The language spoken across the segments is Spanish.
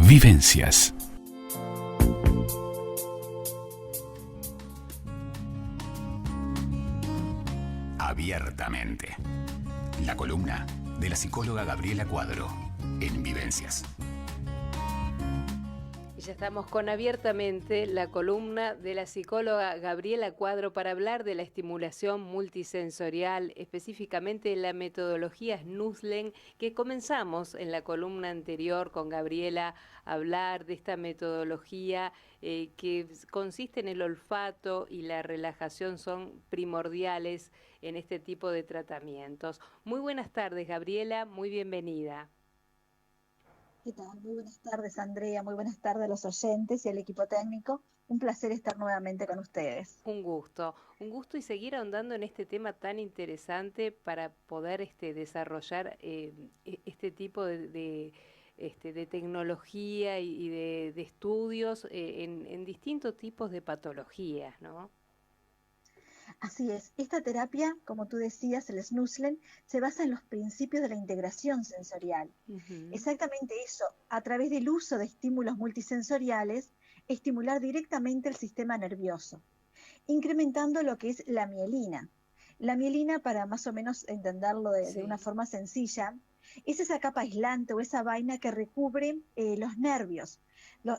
Vivencias. Abiertamente. La columna de la psicóloga Gabriela Cuadro en Vivencias. Ya estamos con Abiertamente, la columna de la psicóloga Gabriela Cuadro para hablar de la estimulación multisensorial, específicamente la metodología Snusslen, que comenzamos en la columna anterior con Gabriela a hablar de esta metodología que consiste en el olfato y la relajación son primordiales en este tipo de tratamientos. Muy buenas tardes, Gabriela, muy bienvenida. ¿Qué tal? Muy buenas tardes, Andrea. Muy buenas tardes a los oyentes y al equipo técnico. Un placer estar nuevamente con ustedes. Un gusto y seguir ahondando en este tema tan interesante para poder desarrollar este tipo de tecnología y de estudios en distintos tipos de patologías, ¿no? Así es, esta terapia, como tú decías, el Snusslen, se basa en los principios de la integración sensorial. Exactamente eso, a través del uso de estímulos multisensoriales, estimular directamente el sistema nervioso, incrementando lo que es la mielina. La mielina, para más o menos entenderlo de una forma sencilla, es esa capa aislante o esa vaina que recubre los nervios,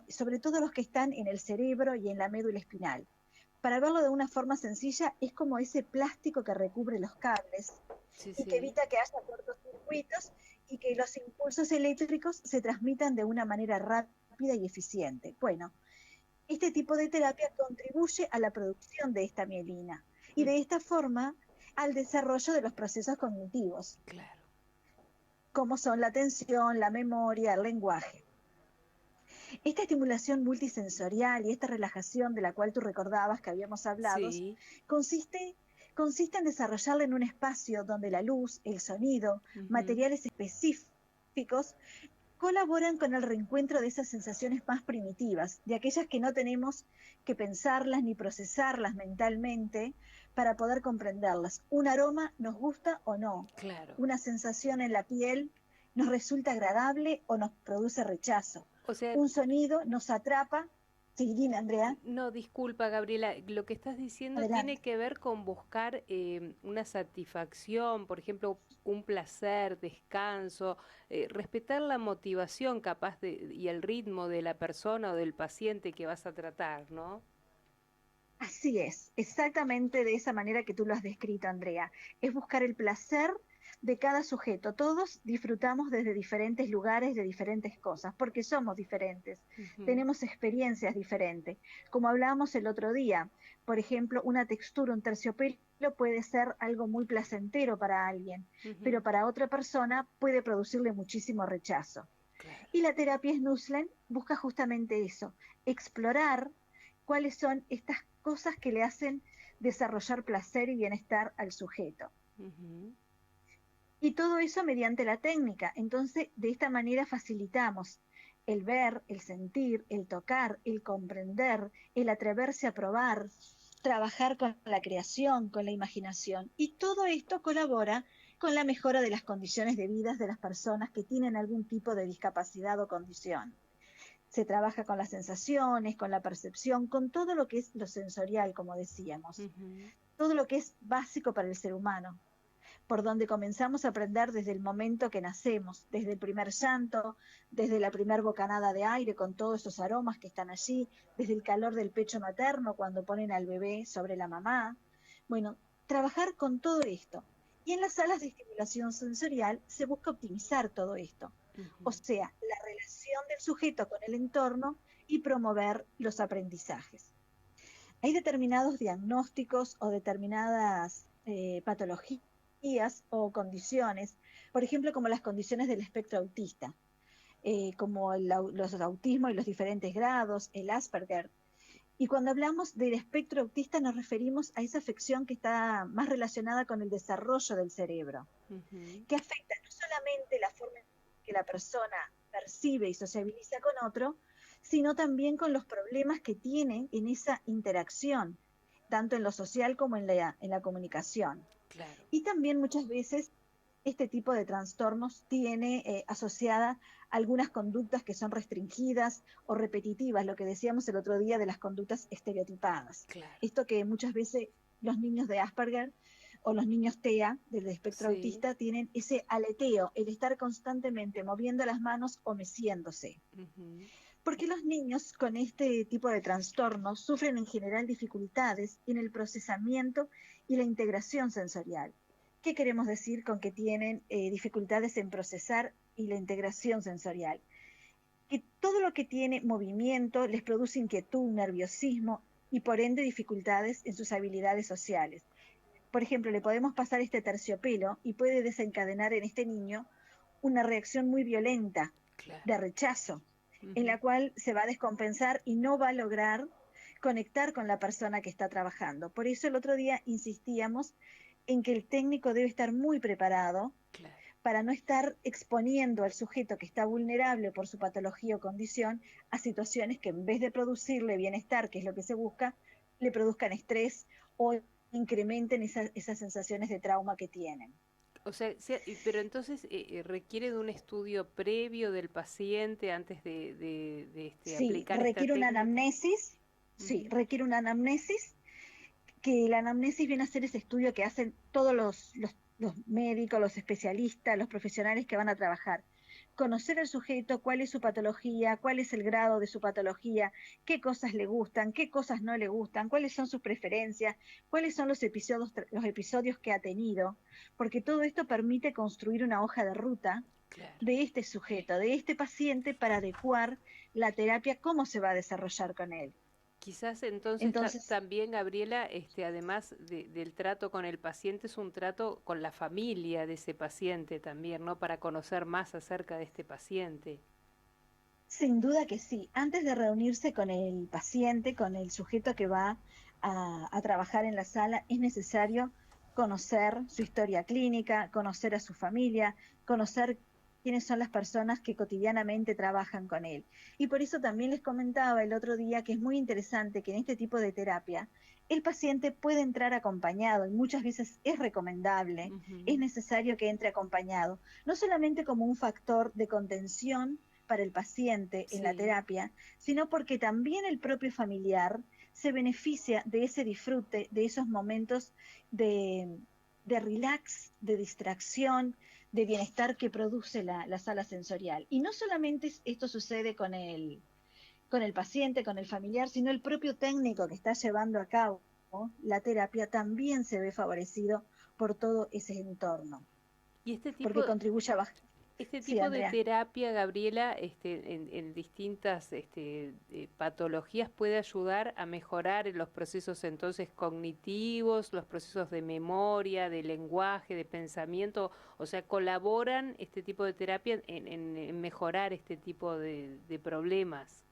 sobre todo los que están en el cerebro y en la médula espinal. Para verlo de una forma sencilla, es como ese plástico que recubre los cables y que evita que haya cortocircuitos y que los impulsos eléctricos se transmitan de una manera rápida y eficiente. Bueno, este tipo de terapia contribuye a la producción de esta mielina y de esta forma al desarrollo de los procesos cognitivos, como son la atención, la memoria, el lenguaje. Esta estimulación multisensorial y esta relajación de la cual tú recordabas que habíamos hablado, consiste en desarrollarla en un espacio donde la luz, el sonido, materiales específicos colaboran con el reencuentro de esas sensaciones más primitivas, de aquellas que no tenemos que pensarlas ni procesarlas mentalmente para poder comprenderlas. Un aroma nos gusta o no, una sensación en la piel nos resulta agradable o nos produce rechazo. O sea, un sonido nos atrapa. Sí, dime, Andrea. No, disculpa, Gabriela, lo que estás diciendo Adelante. tiene que ver con buscar una satisfacción, por ejemplo, un placer, descanso, respetar la motivación y el ritmo de la persona o del paciente que vas a tratar, ¿no? Así es, exactamente de esa manera que tú lo has descrito, Andrea. Es buscar el placer de cada sujeto. Todos disfrutamos desde diferentes lugares de diferentes cosas, porque somos diferentes, tenemos experiencias diferentes. Como hablábamos el otro día, por ejemplo, una textura, un terciopelo puede ser algo muy placentero para alguien, pero para otra persona puede producirle muchísimo rechazo. Y la terapia Snusslen busca justamente eso, explorar cuáles son estas cosas que le hacen desarrollar placer y bienestar al sujeto. Y todo eso mediante la técnica. Entonces, de esta manera facilitamos el ver, el sentir, el tocar, el comprender, el atreverse a probar, trabajar con la creación, con la imaginación. Y todo esto colabora con la mejora de las condiciones de vida de las personas que tienen algún tipo de discapacidad o condición. Se trabaja con las sensaciones, con la percepción, con todo lo que es lo sensorial, como decíamos. Todo lo que es básico para el ser humano, por donde comenzamos a aprender desde el momento que nacemos, desde el primer llanto, desde la primer bocanada de aire con todos esos aromas que están allí, desde el calor del pecho materno cuando ponen al bebé sobre la mamá. Bueno, trabajar con todo esto. Y en las salas de estimulación sensorial se busca optimizar todo esto. O sea, la relación del sujeto con el entorno y promover los aprendizajes. Hay determinados diagnósticos o determinadas patologías o condiciones, por ejemplo, como las condiciones del espectro autista, como los autismos y los diferentes grados, el Asperger. Y cuando hablamos del espectro autista nos referimos a esa afección que está más relacionada con el desarrollo del cerebro, que afecta no solamente la forma en que la persona percibe y sociabiliza con otro, sino también con los problemas que tiene en esa interacción, tanto en lo social como en la comunicación. Y también muchas veces este tipo de trastornos tiene asociada algunas conductas que son restringidas o repetitivas, lo que decíamos el otro día de las conductas estereotipadas. Claro. Esto que muchas veces los niños de Asperger o los niños TEA del espectro Sí. autista tienen ese aleteo, el estar constantemente moviendo las manos o meciéndose. Porque los niños con este tipo de trastornos sufren en general dificultades en el procesamiento y la integración sensorial. ¿Qué queremos decir con que tienen dificultades en procesar y la integración sensorial? Que todo lo que tiene movimiento les produce inquietud, nerviosismo y por ende dificultades en sus habilidades sociales. Por ejemplo, le podemos pasar este terciopelo y puede desencadenar en este niño una reacción muy violenta de rechazo, en la cual se va a descompensar y no va a lograr conectar con la persona que está trabajando. Por eso el otro día insistíamos en que el técnico debe estar muy preparado para no estar exponiendo al sujeto que está vulnerable por su patología o condición a situaciones que en vez de producirle bienestar, que es lo que se busca, le produzcan estrés o incrementen esas sensaciones de trauma que tienen. O sea, pero entonces requiere de un estudio previo del paciente antes de Sí, aplicar esta requiere una técnica. anamnesis, sí, requiere una anamnesis, que la anamnesis viene a ser ese estudio que hacen todos los médicos, los especialistas, los profesionales que van a trabajar. Conocer al sujeto, cuál es su patología, cuál es el grado de su patología, qué cosas le gustan, qué cosas no le gustan, cuáles son sus preferencias, cuáles son los episodios que ha tenido, porque todo esto permite construir una hoja de ruta de este sujeto, de este paciente, para adecuar la terapia, cómo se va a desarrollar con él. Quizás entonces también, Gabriela, además del trato con el paciente, es un trato con la familia de ese paciente también, ¿no? Para conocer más acerca de este paciente. Sin duda que sí. Antes de reunirse con el paciente, con el sujeto que va a trabajar en la sala, es necesario conocer su historia clínica, conocer a su familia, conocer quiénes son las personas que cotidianamente trabajan con él. Y por eso también les comentaba el otro día que es muy interesante que en este tipo de terapia el paciente puede entrar acompañado y muchas veces es recomendable, es necesario que entre acompañado, no solamente como un factor de contención para el paciente en la terapia, sino porque también el propio familiar se beneficia de ese disfrute, de esos momentos de relax, de distracción, de bienestar que produce la sala sensorial. Y no solamente esto sucede con el paciente, con el familiar, sino el propio técnico que está llevando a cabo, ¿no?, la terapia también se ve favorecido por todo ese entorno. Y porque contribuye a bajar. Este Sí, tipo de Andrea. terapia, Gabriela, en distintas patologías puede ayudar a mejorar los procesos entonces cognitivos, los procesos de memoria, de lenguaje, de pensamiento, o sea, colaboran este tipo de terapia en mejorar este tipo de problemas.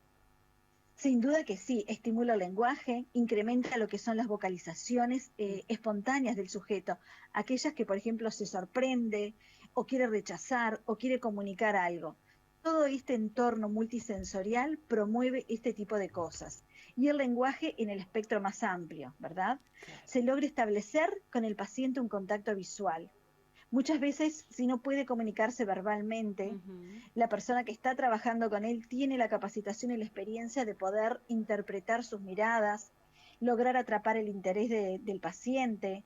Sin duda que sí, estimula el lenguaje, incrementa lo que son las vocalizaciones espontáneas del sujeto, aquellas que, por ejemplo, se sorprende o quiere rechazar o quiere comunicar algo. Todo este entorno multisensorial promueve este tipo de cosas. Y el lenguaje en el espectro más amplio, ¿verdad? Se logra establecer con el paciente un contacto visual. Muchas veces, si no puede comunicarse verbalmente, la persona que está trabajando con él tiene la capacitación y la experiencia de poder interpretar sus miradas, lograr atrapar el interés del paciente,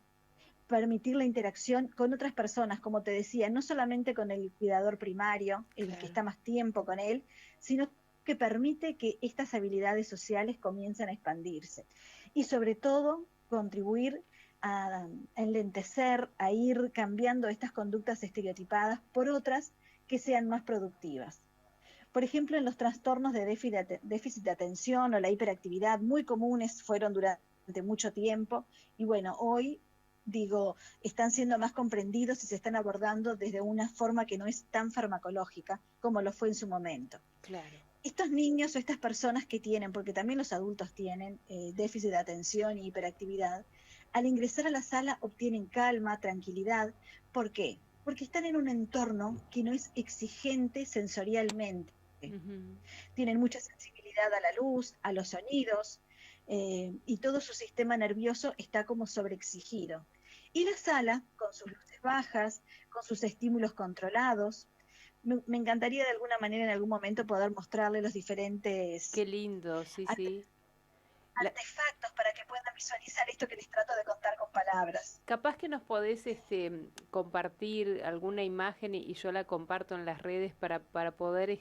permitir la interacción con otras personas, como te decía, no solamente con el cuidador primario, el que está más tiempo con él, sino que permite que estas habilidades sociales comiencen a expandirse. Y sobre todo, contribuir a enlentecer, a ir cambiando estas conductas estereotipadas por otras que sean más productivas. Por ejemplo, en los trastornos de déficit de atención o la hiperactividad, muy comunes fueron durante mucho tiempo, y bueno, hoy, están siendo más comprendidos y se están abordando desde una forma que no es tan farmacológica como lo fue en su momento. Claro. Estos niños o estas personas que tienen, porque también los adultos tienen déficit de atención y hiperactividad, al ingresar a la sala obtienen calma, tranquilidad. ¿Por qué? Porque están en un entorno que no es exigente sensorialmente. Tienen mucha sensibilidad a la luz, a los sonidos, y todo su sistema nervioso está como sobreexigido. Y la sala, con sus luces bajas, con sus estímulos controlados. Me encantaría de alguna manera en algún momento poder mostrarle los diferentes Qué lindo, sí, sí. artefactos para que puedan visualizar esto que les trato de contar con palabras. Capaz que nos podés compartir alguna imagen y yo la comparto en las redes para poder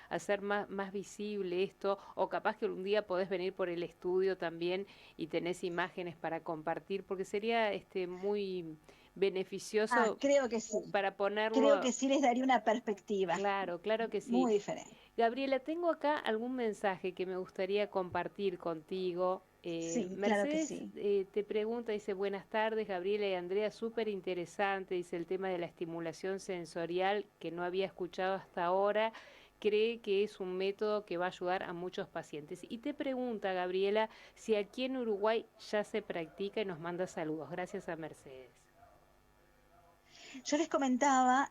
hacer más visible esto, o capaz que un día podés venir por el estudio también y tenés imágenes para compartir, porque sería muy beneficioso Creo que sí. para Creo ponerlo. que sí les daría una perspectiva. Claro, claro que sí. Muy diferente. Gabriela, tengo acá algún mensaje que me gustaría compartir contigo. Sí, claro que Mercedes sí. te pregunta, dice, buenas tardes, Gabriela y Andrea, súper interesante, dice el tema de la estimulación sensorial que no había escuchado hasta ahora, cree que es un método que va a ayudar a muchos pacientes. Y te pregunta, Gabriela, si aquí en Uruguay ya se practica y nos manda saludos. Gracias a Mercedes. Yo les comentaba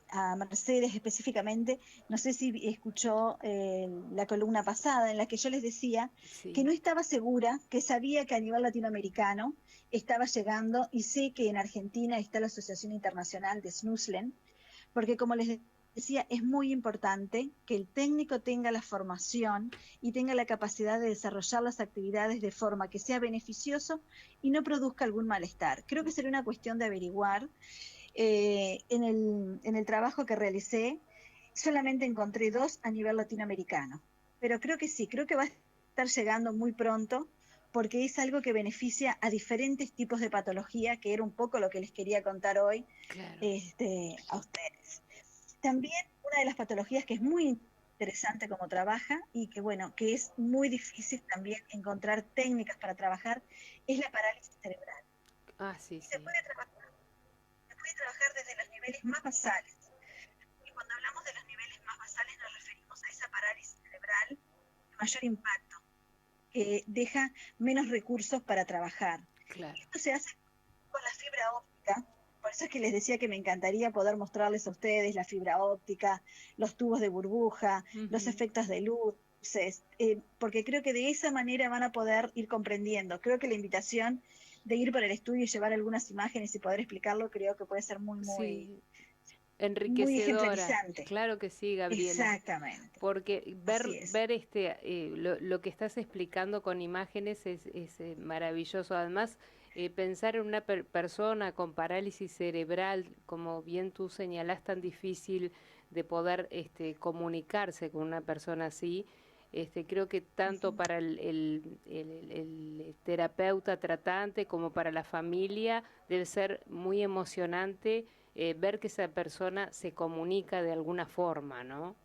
a Mercedes específicamente, no sé si escuchó la columna pasada en la que yo les decía que Sí. no estaba segura, que sabía que a nivel latinoamericano estaba llegando, y sé que en Argentina está la Asociación Internacional de Snuslen, porque como les decía, es muy importante que el técnico tenga la formación y tenga la capacidad de desarrollar las actividades de forma que sea beneficioso y no produzca algún malestar. Creo que sería una cuestión de averiguar. En el trabajo que realicé, solamente encontré 2 a nivel latinoamericano, pero creo que sí, creo que va a estar llegando muy pronto, porque es algo que beneficia a diferentes tipos de patología, que era un poco lo que les quería contar hoy Claro. a ustedes. También una de las patologías que es muy interesante como trabaja y que bueno, que es muy difícil también encontrar técnicas para trabajar, es la parálisis cerebral. Ah, sí, Y sí. se puede trabajar desde los niveles más basales. Y cuando hablamos de los niveles más basales nos referimos a esa parálisis cerebral de mayor impacto, que deja menos recursos para trabajar. Claro. Esto se hace con la fibra óptica. Por eso es que les decía que me encantaría poder mostrarles a ustedes la fibra óptica, los tubos de burbuja, los efectos de luces, porque creo que de esa manera van a poder ir comprendiendo. Creo que la invitación de ir por el estudio y llevar algunas imágenes y poder explicarlo, creo que puede ser Sí, muy enriquecedora. ejemplarizante. Claro que sí, Gabriela. Exactamente. Porque Así es. ver lo que estás explicando con imágenes es maravilloso. Además, pensar en una persona con parálisis cerebral, como bien tú señalás, tan difícil de poder comunicarse con una persona así, creo que tanto para el terapeuta tratante como para la familia debe ser muy emocionante ver que esa persona se comunica de alguna forma, ¿no?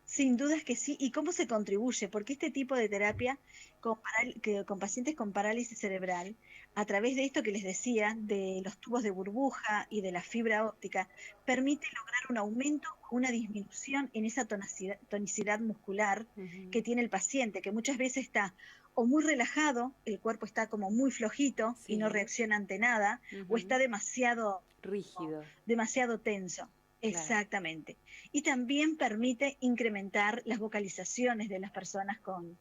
Sin dudas que sí. ¿Y cómo se contribuye? Porque este tipo de terapia con pacientes con parálisis cerebral, a través de esto que les decía, de los tubos de burbuja y de la fibra óptica, permite lograr un aumento o una disminución en esa tonicidad muscular Ujú. que tiene el paciente, que muchas veces está o muy relajado, el cuerpo está como muy flojito y no Sí. reacciona ante nada, o Ujú. está Rígido, demasiado tenso. claro. Exactamente. Y también permite incrementar las vocalizaciones de las personas con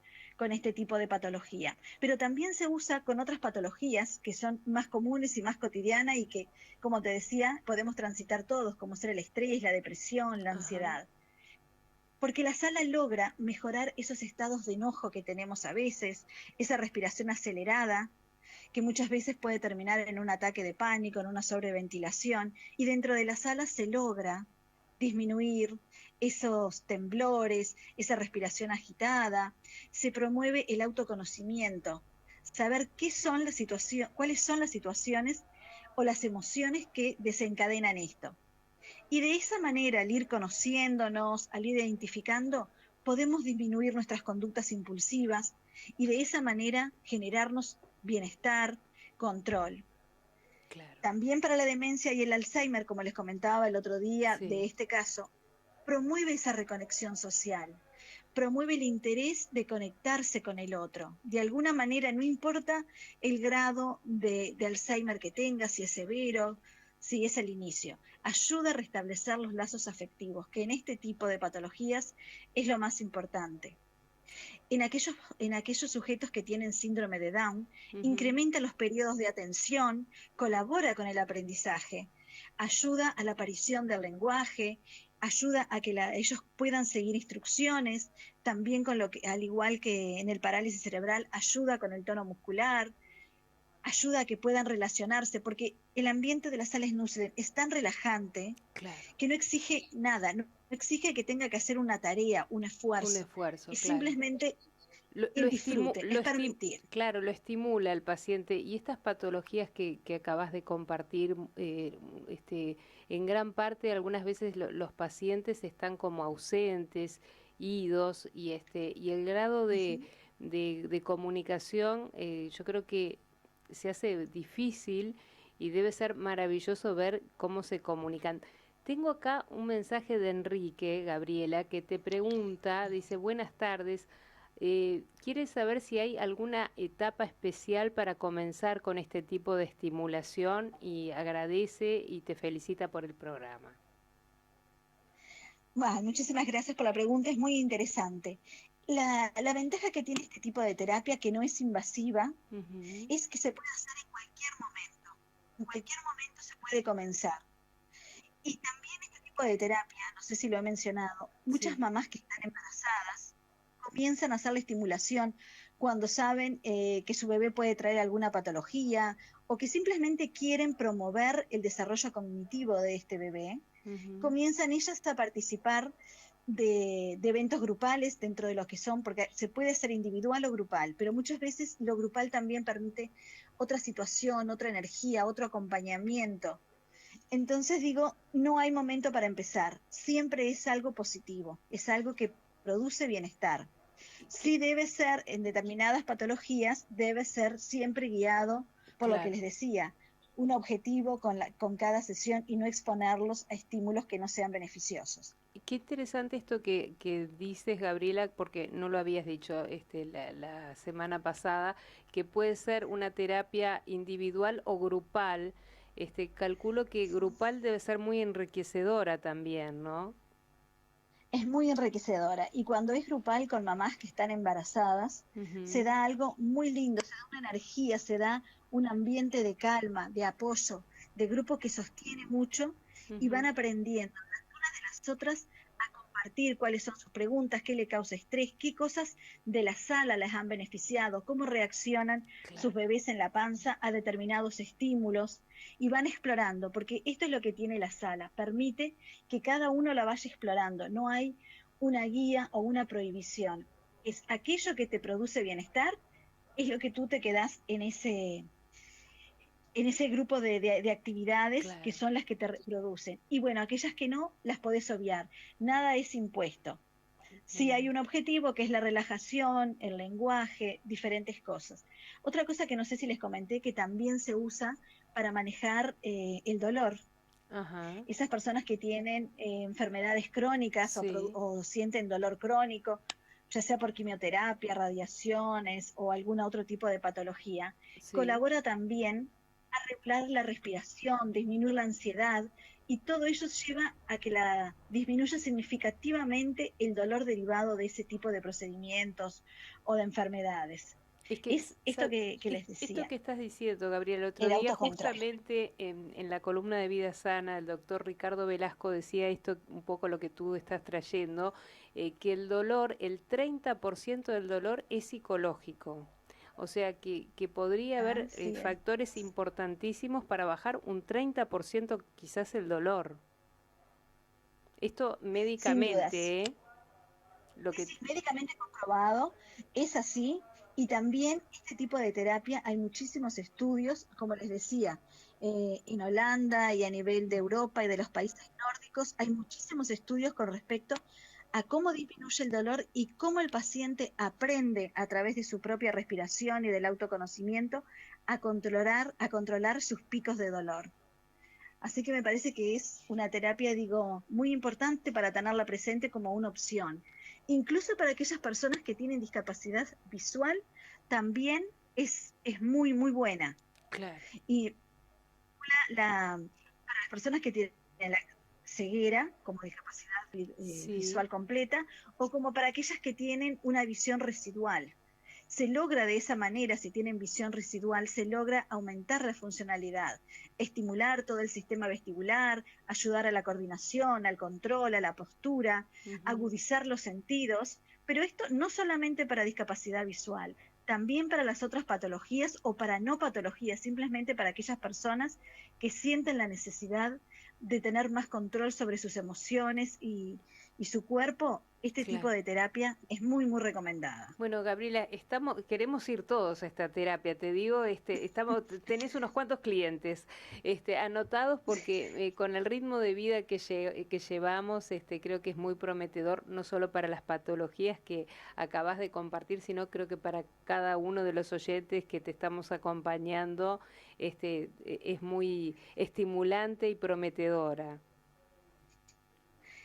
este tipo de patología. Pero también se usa con otras patologías que son más comunes y más cotidianas y que, como te decía, podemos transitar todos, como ser el estrés, la depresión, la Ajá. ansiedad. Porque la sala logra mejorar esos estados de enojo que tenemos a veces, esa respiración acelerada, que muchas veces puede terminar en un ataque de pánico, en una sobreventilación, y dentro de la sala se logra disminuir esos temblores, esa respiración agitada, se promueve el autoconocimiento, saber cuáles son las situaciones o las emociones que desencadenan esto. Y de esa manera, al ir conociéndonos, al ir identificando, podemos disminuir nuestras conductas impulsivas y de esa manera generarnos bienestar, control. Claro. También para la demencia y el Alzheimer, como les comentaba el otro día de Sí. este caso, promueve esa reconexión social, promueve el interés de conectarse con el otro. De alguna manera, no importa el grado de Alzheimer que tenga, si es severo, si es el inicio, ayuda a restablecer los lazos afectivos, que en este tipo de patologías es lo más importante. En aquellos sujetos que tienen síndrome de Down, Ujú. incrementa los periodos de atención, colabora con el aprendizaje, ayuda a la aparición del lenguaje, ayuda a que ellos puedan seguir instrucciones, también con lo que, al igual que en el parálisis cerebral, ayuda con el tono muscular, ayuda a que puedan relacionarse, porque el ambiente de las salas Nusslen es tan relajante Claro, que no exige nada, no exige que tenga que hacer una tarea, un un esfuerzo, esfuerzo, es claro. simplemente Lo, el lo estimu- disfrute, lo es esti- permitir. claro, lo estimula al paciente y estas patologías que acabas de compartir, en gran parte algunas veces los pacientes están como ausentes, idos y el grado de, Ujú. de comunicación yo creo que se hace difícil y debe ser maravilloso ver cómo se comunican. Tengo acá un mensaje de Enrique, Gabriela, que te pregunta, dice, buenas tardes. ¿Quieres saber si hay alguna etapa especial para comenzar con este tipo de estimulación? Y agradece y te felicita por el programa. Bueno, muchísimas gracias por la pregunta, es muy interesante. La ventaja que tiene este tipo de terapia, que no es invasiva, Ujú. es que se puede hacer en cualquier momento. En cualquier momento se puede comenzar. Y también este tipo de terapia, no sé si lo he mencionado, muchas Sí. mamás que están embarazadas comienzan a hacer la estimulación cuando saben que su bebé puede traer alguna patología o que simplemente quieren promover el desarrollo cognitivo de este bebé. Ujú. Comienzan ellas a participar de eventos grupales dentro de lo que son, porque se puede hacer individual o grupal, pero muchas veces lo grupal también permite otra situación, otra energía, otro acompañamiento. Entonces digo, no hay momento para empezar, siempre es algo positivo, es algo que produce bienestar. Que- Sí debe ser, en determinadas patologías, debe ser siempre guiado por lo que claro. les decía, un objetivo con cada sesión y no exponerlos a estímulos que no sean beneficiosos. Qué interesante esto que dices, Gabriela, porque no lo habías dicho la semana pasada, que puede ser una terapia individual o grupal. Calculo que grupal debe ser muy enriquecedora también, ¿no? Es muy enriquecedora y cuando es grupal con mamás que están embarazadas, se Ujú. da algo muy lindo, se da una energía, se da un ambiente de calma, de apoyo, de grupo que sostiene mucho y van Ujú. aprendiendo las otras a compartir cuáles son sus preguntas, qué le causa estrés, qué cosas de la sala les han beneficiado, cómo reaccionan sus Claro. bebés en la panza a determinados estímulos y van explorando, porque esto es lo que tiene la sala, permite que cada uno la vaya explorando, no hay una guía o una prohibición, es aquello que te produce bienestar, es lo que tú te quedas en ese grupo de actividades que Claro. son las que te reproducen. Y bueno, aquellas que no, las podés obviar. Nada es impuesto. Sí hay Bien. un objetivo que es la relajación, el lenguaje, diferentes cosas. Otra cosa que no sé si les comenté que también se usa para manejar el dolor. Ajá. Esas personas que tienen enfermedades crónicas Sí, o sienten dolor crónico, ya sea por quimioterapia, radiaciones o algún otro tipo de patología, sí. colabora también a regular la respiración, disminuir la ansiedad y todo ello lleva a que disminuya significativamente el dolor derivado de ese tipo de procedimientos o de enfermedades. Es que Es esto que les esto decía, que estás diciendo, Gabriel, el otro el día autocontrol. justamente en la columna de Vida Sana, el doctor Ricardo Velasco decía esto, un poco lo que tú estás trayendo, que el dolor, el 30% del dolor es psicológico. O sea que podría haber Así es. factores importantísimos para bajar un 30% quizás el dolor. Esto Sin dudas. médicamente, ¿eh? Lo que... Sí, médicamente comprobado, es así. Y también este tipo de terapia, hay muchísimos estudios, como les decía, en Holanda y a nivel de Europa y de los países nórdicos, hay muchísimos estudios con respecto a cómo disminuye el dolor y cómo el paciente aprende a través de su propia respiración y del autoconocimiento a controlar sus picos de dolor. Así que me parece que es una terapia, digo, muy importante para tenerla presente como una opción. Incluso para aquellas personas que tienen discapacidad visual, también es muy, muy buena. Claro. Y para las personas que tienen ceguera, como discapacidad visual completa, o como para aquellas que tienen una visión residual. Se logra de esa manera, si tienen visión residual, se logra aumentar la funcionalidad, estimular todo el sistema vestibular, ayudar a la coordinación, al control, a la postura, agudizar los sentidos, pero esto no solamente para discapacidad visual, también para las otras patologías o para no patologías, simplemente para aquellas personas que sienten la necesidad de tener más control sobre sus emociones y su cuerpo. Este tipo de terapia es muy, muy recomendada. Bueno, Gabriela, queremos ir todos a esta terapia, te digo, tenés unos cuantos clientes anotados porque con el ritmo de vida que llevamos, creo que es muy prometedor, no solo para las patologías que acabas de compartir, sino creo que para cada uno de los oyentes que te estamos acompañando, es muy estimulante y prometedora.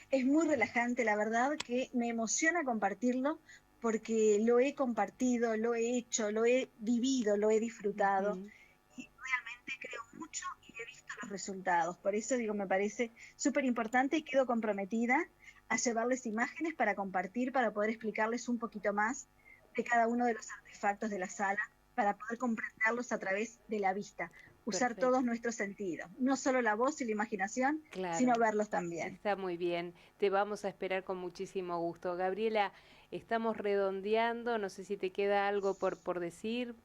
Es muy relajante, la verdad que me emociona compartirlo porque lo he compartido, lo he hecho, lo he vivido, lo he disfrutado y realmente creo mucho y he visto los resultados. Por eso digo, me parece súper importante y quedo comprometida a llevarles imágenes para compartir, para poder explicarles un poquito más de cada uno de los artefactos de la sala, para poder comprenderlos a través de la vista. Usar todos nuestros sentidos, no solo la voz y la imaginación, sino verlos también. Está muy bien, te vamos a esperar con muchísimo gusto. Gabriela, estamos redondeando, no sé si te queda algo por decir.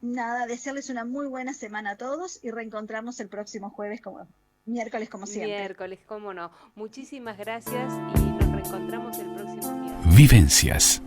Nada, desearles una muy buena semana a todos y reencontrarnos el próximo jueves, miércoles como siempre. Miércoles, cómo no. Muchísimas gracias y nos reencontramos el próximo miércoles. Vivencias.